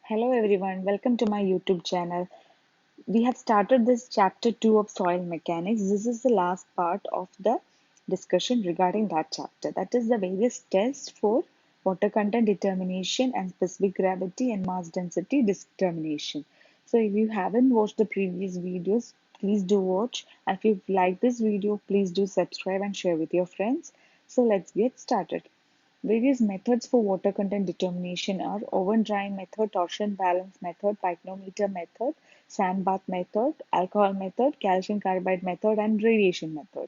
Hello everyone, welcome to my YouTube channel. We have started this chapter 2 of soil mechanics. This is the last part of the discussion regarding that chapter. That is the various tests for water content determination and specific gravity and mass density determination. So if you haven't watched the previous videos, please do watch. And if you like this video, please do subscribe and share with your friends. So let's get started. Various methods for water content determination are oven drying method, torsion balance method, pycnometer method, sand bath method, alcohol method, calcium carbide method, and radiation method.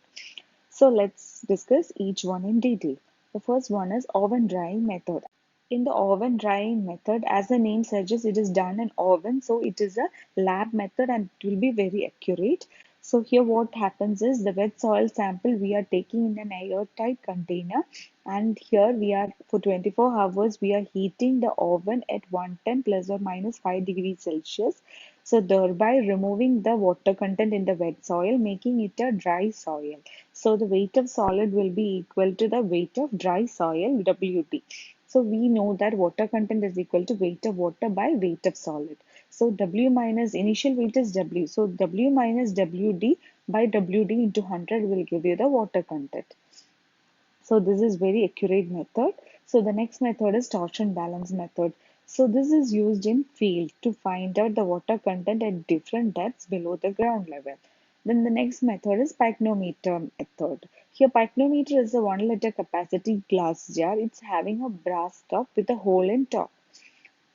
So let's discuss each one in detail. The first one is oven drying method. In the oven drying method, as the name suggests, it is done in oven, so it is a lab method and it will be very accurate. So here what happens is the wet soil sample we are taking in an airtight container, and here we are for 24 hours we are heating the oven at 110 plus or minus 5 degrees Celsius. So thereby removing the water content in the wet soil, making it a dry soil. So the weight of solid will be equal to the weight of dry soil, WD. So we know that water content is equal to weight of water by weight of solid. So W minus initial weight is W. So W minus WD by WD into 100 will give you the water content. So this is very accurate method. So the next method is torsion balance method. So this is used in field to find out the water content at different depths below the ground level. Then the next method is pycnometer method. Here pycnometer is a 1 liter capacity glass jar. It's having a brass top with a hole in top.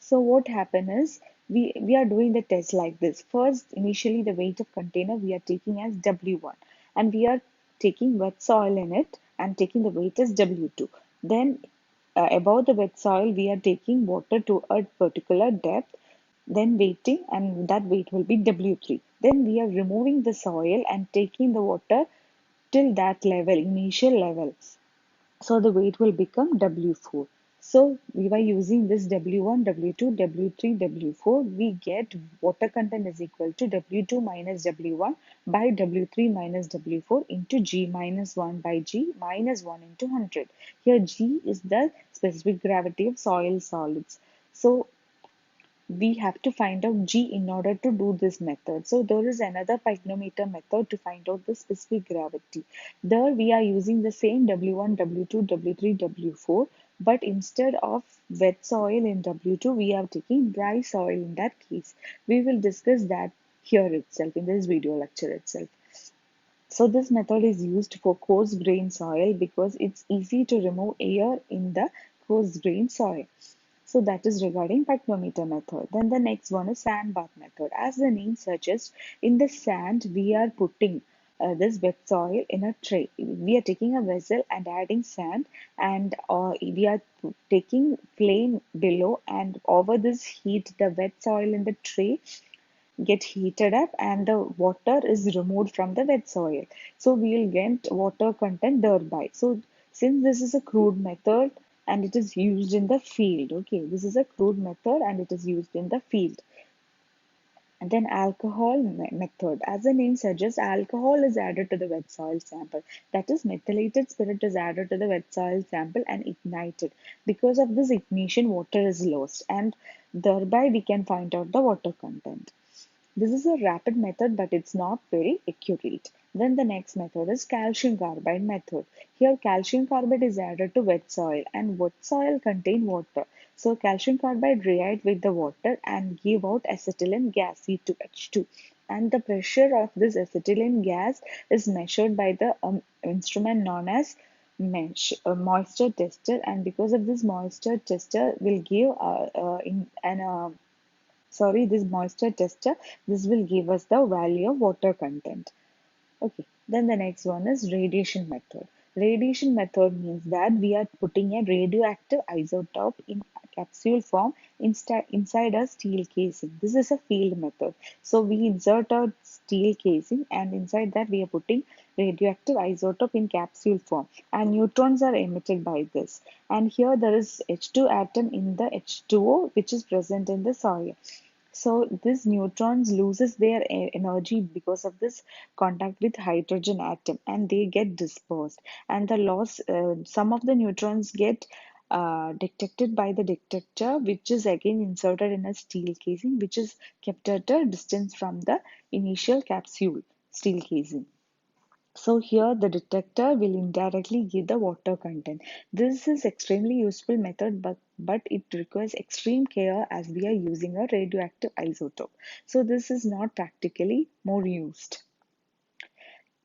So what happen is we are doing the test like this. First, initially the weight of container we are taking as W1, and we are taking wet soil in it and taking the weight as W2. Then above the wet soil we are taking water to a particular depth, then waiting, and that weight will be W3. Then we are removing the soil and taking the water till that level, initial level. So the weight will become W4. So we were using this W1, W2, W3, W4. We get water content is equal to W2 minus W1 by W3 minus W4 into G minus 1 by G minus 1 into 100. Here G is the specific gravity of soil solids. So we have to find out G in order to do this method. So there is another pycnometer method to find out the specific gravity. There we are using the same W1, W2, W3, W4, but instead of wet soil in W2, we are taking dry soil in that case. We will discuss that here itself in this video lecture itself. So this method is used for coarse grain soil because it's easy to remove air in the coarse grain soil. So that is regarding pycnometer method. Then the next one is sand bath method. As the name suggests, in the sand we are putting this wet soil in a tray. We are taking a vessel and adding sand, and we are taking flame below, and over this heat the wet soil in the tray get heated up and the water is removed from the wet soil. So we will get water content thereby. So since this is a crude method and it is used in the field, okay, this is a crude method and it is used in the field. And then alcohol method. As the name suggests, alcohol is added to the wet soil sample. That is, methylated spirit is added to the wet soil sample and ignited. Because of this ignition, water is lost, and thereby we can find out the water content. This is a rapid method, but it's not very accurate. Then the next method is calcium carbide method. Here calcium carbide is added to wet soil, and wet soil contain water. So calcium carbide react with the water and give out acetylene gas C2H2. And the pressure of this acetylene gas is measured by the instrument known as moisture tester, and because of this moisture tester will give in an this moisture tester, this will give us the value of water content. Okay, then the next one is radiation method. Radiation method means that we are putting a radioactive isotope in capsule form inside a steel casing. This is a field method. So we insert a steel casing and inside that we are putting radioactive isotope in capsule form, and neutrons are emitted by this. And here there is H2 atom in the H2O which is present in the soil. So this neutrons loses their energy because of this contact with hydrogen atom, and they get dispersed, and the loss some of the neutrons get detected by the detector, which is again inserted in a steel casing, which is kept at a distance from the initial capsule steel casing. So here the detector will indirectly give the water content. This is extremely useful method, but it requires extreme care as we are using a radioactive isotope. So this is not practically more used.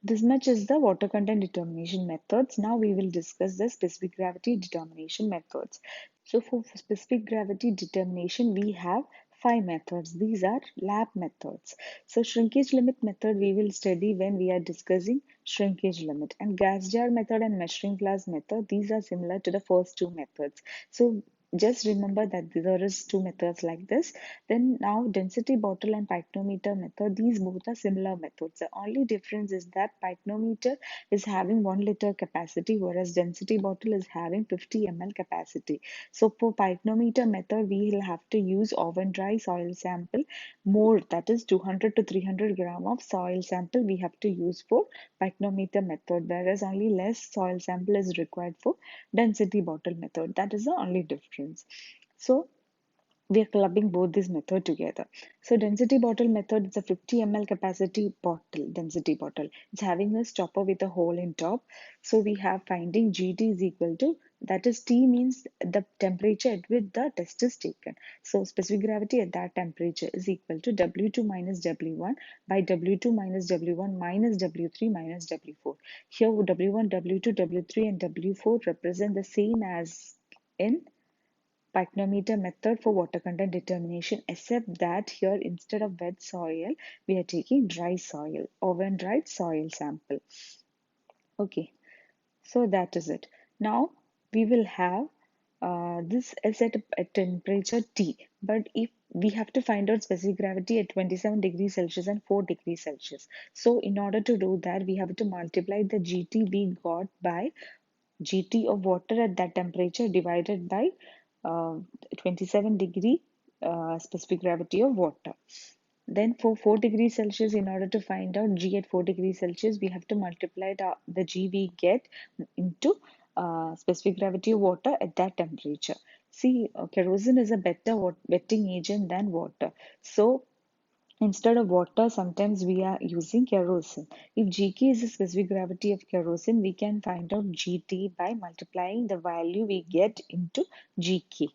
This much is the water content determination methods. Now we will discuss the specific gravity determination methods. So for specific gravity determination, we have five methods. These are lab methods. So shrinkage limit method we will study when we are discussing shrinkage limit. And gas jar method and measuring glass method, these are similar to the first two methods. So just remember that there is two methods like this. Then now density bottle and pycnometer method, these both are similar methods. The only difference is that pycnometer is having 1 liter capacity, whereas density bottle is having 50 ml capacity. So for pycnometer method, we will have to use oven dry soil sample more, that is 200 to 300 gram of soil sample we have to use for pycnometer method, whereas only less soil sample is required for density bottle method. That is the only difference. So we are clubbing both these method together. So density bottle method is a 50 ml capacity bottle, density bottle. It's having a stopper with a hole in top. So we have finding GT is equal to, that is T means the temperature at which the test is taken. So specific gravity at that temperature is equal to W2 minus W1 by W2 minus W1 minus W3 minus W4. Here W1, W2, W3 and W4 represent the same as in pycnometer method for water content determination, except that here instead of wet soil, we are taking dry soil, oven dried soil sample. Okay, so that is it. Now we will have this is at a temperature T, but if we have to find out specific gravity at 27 degrees Celsius and 4 degrees Celsius. So in order to do that, we have to multiply the GT we got by GT of water at that temperature divided by 27 degree specific gravity of water. Then for 4 degrees Celsius, in order to find out G at 4 degrees Celsius, we have to multiply the G we get into specific gravity of water at that temperature. See, kerosene is a better wetting agent than water. So instead of water, sometimes we are using kerosene. If Gk is the specific gravity of kerosene, we can find out Gt by multiplying the value we get into Gk.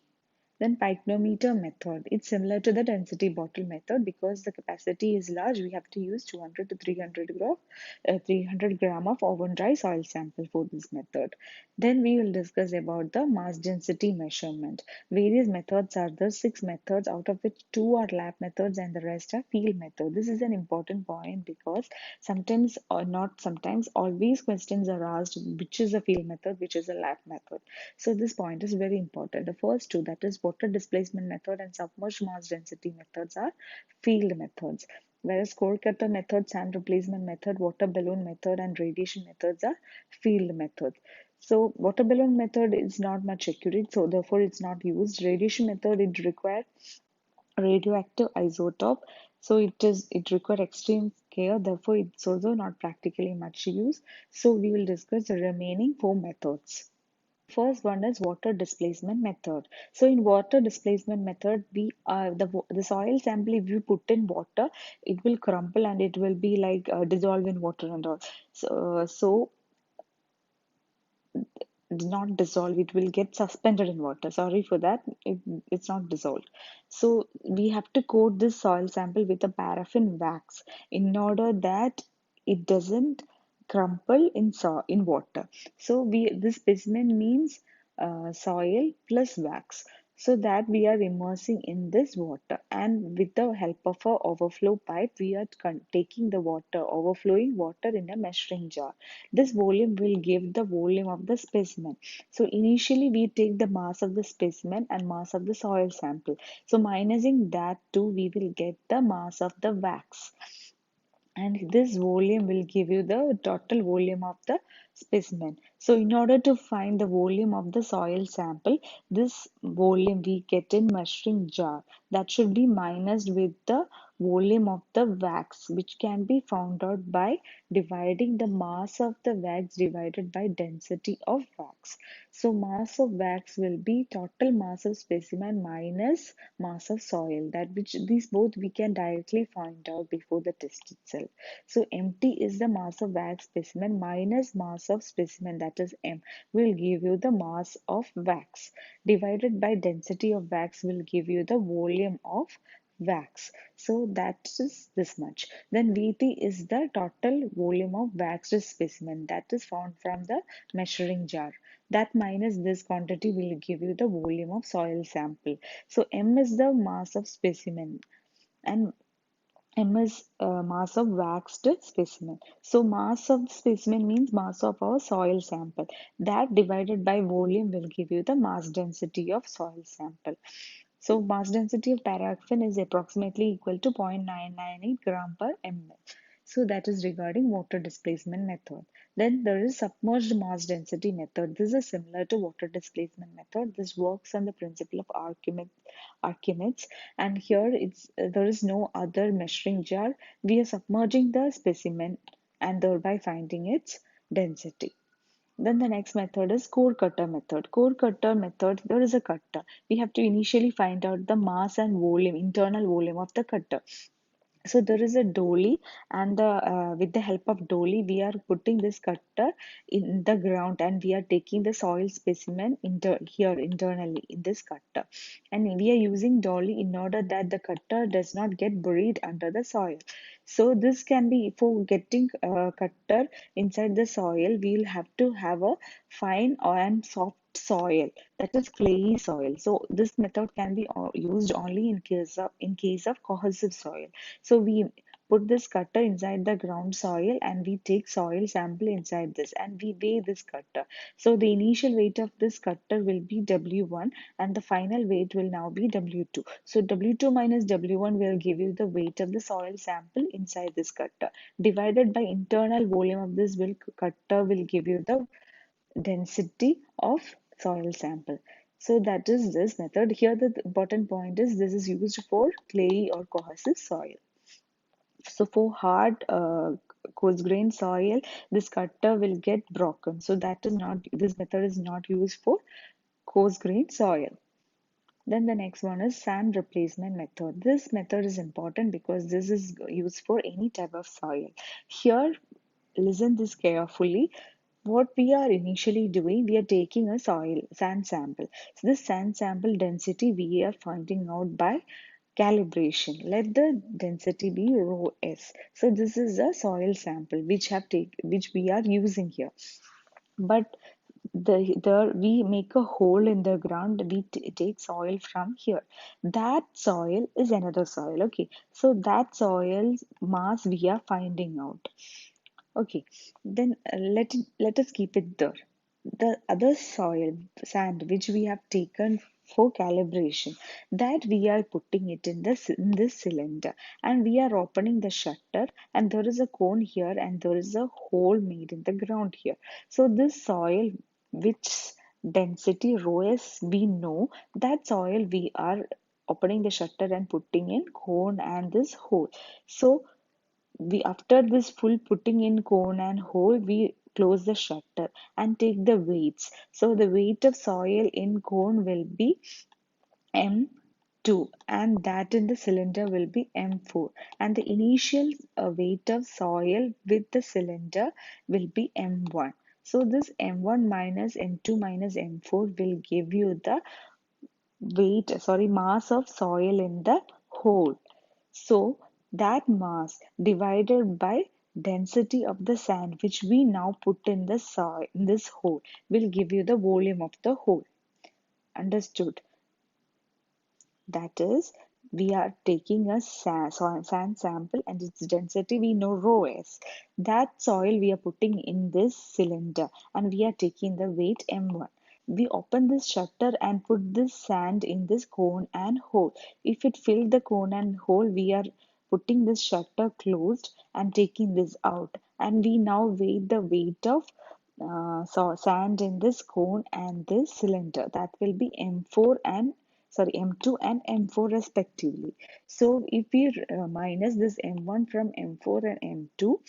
Then pycnometer method. It's similar to the density bottle method because the capacity is large. We have to use 200 to 300 gram of oven dry soil sample for this method. Then we will discuss about the mass density measurement. Various methods are the six methods, out of which two are lab methods and the rest are field method. This is an important point because sometimes or not sometimes always questions are asked which is a field method, which is a lab method. So this point is very important. The first two, that is water displacement method and submerged mass density methods, are field methods. Whereas Kolkata method, sand replacement method, water balloon method, and radiation methods are field methods. So water balloon method is not much accurate, so therefore it's not used. Radiation method, it requires radioactive isotope, so it requires extreme care, therefore it's also not practically much use. So we will discuss the remaining four methods. First one is water displacement method. So in water displacement method, we the soil sample, if you put in water, it will crumple and it will be like dissolve in water and all. So not dissolve, it will get suspended in water. Sorry for that, it's not dissolved. So we have to coat this soil sample with a paraffin wax in order that it doesn't crumple in water. So we this specimen means soil plus wax, so that we are immersing in this water, and with the help of a overflow pipe we are taking the water, overflowing water in a measuring jar. This volume will give the volume of the specimen. So initially we take the mass of the specimen and mass of the soil sample. So minusing that two, we will get the mass of the wax. And this volume will give you the total volume of the specimen. So in order to find the volume of the soil sample, this volume we get in measuring jar, that should be minused with the volume of the wax, which can be found out by dividing the mass of the wax divided by density of wax. So mass of wax will be total mass of specimen minus mass of soil, that which these both we can directly find out before the test itself. So MT is the mass of wax specimen minus mass of specimen, that is M, will give you the mass of wax, divided by density of wax will give you the volume of wax. So that is this much. Then VT is the total volume of waxed specimen that is found from the measuring jar. That minus this quantity will give you the volume of soil sample. So M is the mass of specimen and M is mass of waxed specimen. So mass of specimen means mass of our soil sample. That divided by volume will give you the mass density of soil sample. So mass density of paraffin is approximately equal to 0.998 gram per ml. So that is regarding water displacement method. Then there is submerged mass density method. This is similar to water displacement method. This works on the principle of Archimedes, and here it's there is no other measuring jar. We are submerging the specimen and thereby finding its density. Then the next method is core cutter method. Core cutter method, there is a cutter. We have to initially find out the mass and volume, internal volume of the cutter. So there is a dolly, and with the help of dolly, we are putting this cutter in the ground, and we are taking the soil specimen here internally in this cutter, and we are using dolly in order that the cutter does not get buried under the soil. So this can be for getting cutter inside the soil. We'll have to have a fine and soft soil, that is clayey soil. So this method can be used only in case of cohesive soil. So we put this cutter inside the ground soil, and we take soil sample inside this, and we weigh this cutter. So the initial weight of this cutter will be W1, and the final weight will now be W2. So W2 minus W1 will give you the weight of the soil sample inside this cutter. Divided by internal volume of this cutter will give you the density of soil sample. So that is this method. Here the important point is this is used for clay or cohesive soil. So for hard coarse grain soil, this cutter will get broken. So that is not, this method is not used for coarse grain soil. Then the next one is sand replacement method. This method is important because this is used for any type of soil. Here, listen this carefully. What we are initially doing, we are taking a soil sand sample. So this sand sample density we are finding out by calibration. Let the density be rho s. So this is a soil sample which we are using here. But there we make a hole in the ground. We take soil from here. That soil is another soil. Okay, so that soil's mass we are finding out. Okay, then let us keep it there. The other soil, sand, which we have taken for calibration, that we are putting it in this cylinder, and we are opening the shutter, and there is a cone here, and there is a hole made in the ground here. So this soil, which density rho s we know, that soil we are opening the shutter and putting in cone and this hole. So we after this full putting in cone and hole, we close the shutter and take the weights. So the weight of soil in cone will be M2, and that in the cylinder will be M4, and the initial weight of soil with the cylinder will be M1. So this M1 minus M2 minus M4 will give you the mass of soil in the hole. So that mass divided by density of the sand which we now put in the soil in this hole will give you the volume of the hole. Understood? That is, we are taking a sand sample and its density we know rho s. That soil we are putting in this cylinder, and we are taking the weight M1. We open this shutter and put this sand in this cone and hole. If it filled the cone and hole, we are putting this shutter closed and taking this out. And we now weigh the weight of sand in this cone and this cylinder. That will be M4 and sorry M2 and M4 respectively. So if we minus this M1 from M4 and M2,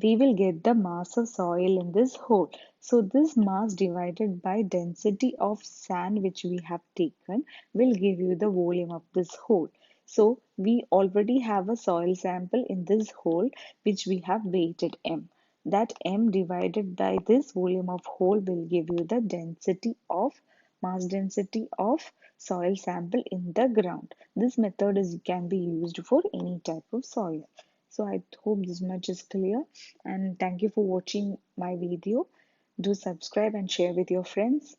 we will get the mass of soil in this hole. So this mass divided by density of sand which we have taken will give you the volume of this hole. So we already have a soil sample in this hole which we have weighted M. That M divided by this volume of hole will give you the density of mass density of soil sample in the ground. This method can be used for any type of soil. So I hope this much is clear, and thank you for watching my video. Do subscribe and share with your friends.